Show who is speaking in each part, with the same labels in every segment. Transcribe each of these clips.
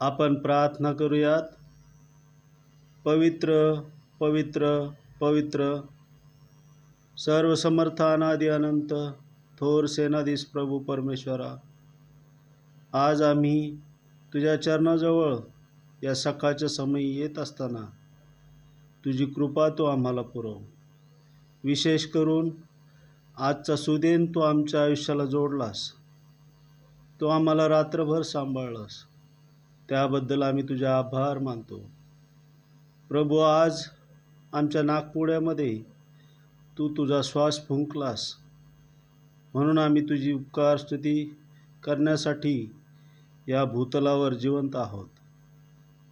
Speaker 1: आपण प्रार्थना करूयात. पवित्र पवित्र पवित्र सर्वसमर्थ अनादि अनंत थोर सेनाधीश प्रभू परमेश्वरा, आज आम्ही तुझ्या चरणाजवळ या सकाळच्या समयी येत असताना तुझी कृपा तू आम्हाला पुरव. विशेष करून आजचा सुदेन तू आमच्या आयुष्याला जोडलास, तू आम्हाला रात्रभर सांभाळलास, त्याबद्दल आम्ही तुझे आभार मानतो. प्रभू, आज आमच्या नाकपुड्यामध्ये तू तुझा श्वास फुंकलास, म्हणून आम्ही तुझी उपकार स्तुती करण्यासाठी या भूतलावर जिवंत आहोत.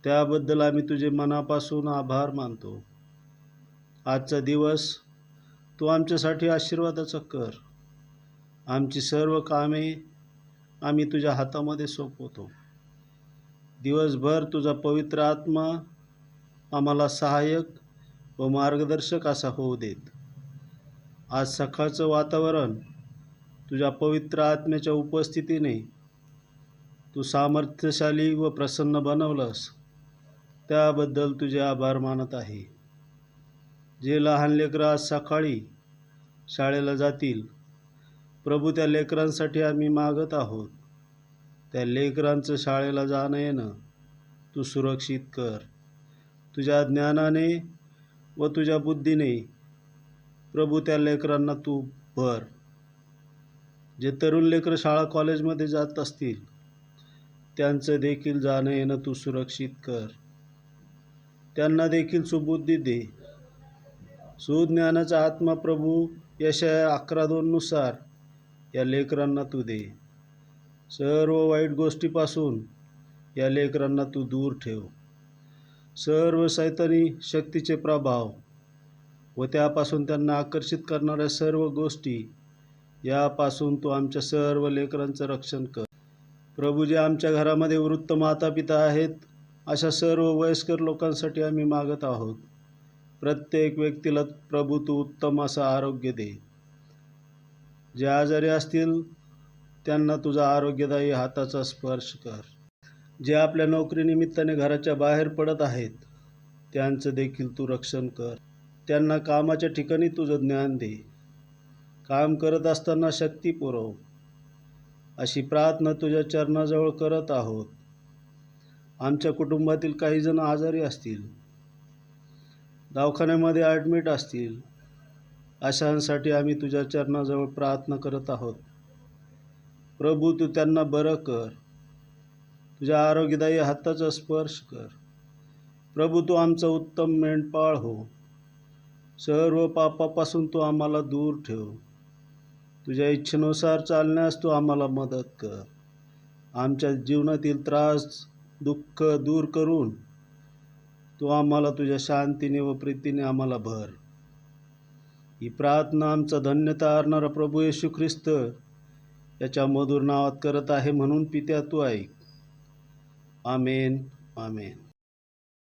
Speaker 1: त्याबद्दल आम्ही तुझे मनापासून आभार मानतो. आजचा दिवस तू आमच्यासाठी आशीर्वादाचा कर. आमची सर्व कामे आम्ही तुझ्या हातामध्ये सोपवतो. दिवसभर तुझा पवित्र आत्मा आम्हाला सहाय्यक व मार्गदर्शक असा होऊ देत. आज सकाळचं वातावरण तुझ्या पवित्र आत्म्याच्या उपस्थितीने तू सामर्थ्यशाली व प्रसन्न बनवलंस, त्याबद्दल तुझे आभार मानत आहे. जे लहान लेकरं आज सकाळी शाळेला जातील, प्रभू, त्या लेकरांसाठी आम्ही मागत आहोत. त्या लेकरांचं शाळेला जाणं येणं तू सुरक्षित कर. तुझ्या ज्ञानाने व तुझ्या बुद्धीने प्रभू त्या लेकरांना तू भर. जे तरुण लेकरं शाळा कॉलेजमध्ये जात असतील, त्यांचं देखील जाणं येणं तू सुरक्षित कर. त्यांना देखील सुबुद्धी दे. सुज्ञानाचा आत्मा प्रभू यशाया 11:2 नुसार या लेकरांना तू दे. सर्व वाईट गोष्टीपासून या लेकरांना तू दूर ठेव. सर्व शैतानी शक्तीचे प्रभाव व त्यापासून त्यांना आकर्षित करणाऱ्या सर्व गोष्टी यापासून तू आमच्या सर्व लेकरांचं रक्षण कर. प्रभू, जे आमच्या घरामध्ये वृद्ध मातापिता आहेत, अशा सर्व वयस्कर लोकांसाठी आम्ही मागत आहोत. प्रत्येक व्यक्तीला प्रभू तू उत्तम असं आरोग्य दे. जे आजारी असतील त्यांना तुझा आरोग्यदायी हाताचा स्पर्श कर. जे आपल्या नोकरीनिमित्ताने घराच्या बाहेर पडत आहेत, त्यांचं देखील तू रक्षण कर. त्यांना कामाच्या ठिकाणी तुझं ज्ञान दे. काम करत असताना शक्ती पुरव. अशी प्रार्थना तुझ्या चरणाजवळ करत आहोत. आमच्या कुटुंबातील काही जण आजारी असतील, दवाखान्यामध्ये ॲडमिट असतील, अशांसाठी आम्ही तुझ्या चरणाजवळ प्रार्थना करत आहोत. प्रभू, तू त्यांना बरं कर. तुझ्या आरोग्यदायी हाताचा स्पर्श कर. प्रभू, तू आमचा उत्तम मेंढपाळ हो. सर्व पापापासून तू आम्हाला दूर ठेव. तुझ्या इच्छेनुसार चालण्यास तू आम्हाला मदत कर. आमच्या जीवनातील त्रास दुःख दूर करून तू आम्हाला तुझ्या शांतीने व प्रीतीने आम्हाला भर. ही प्रार्थना आमचा धन्य तारणारा प्रभू येशू ख्रिस्त याच्या मधुर नावात करत आहे, म्हणून पित्या तू ऐक. आमेन आमेन.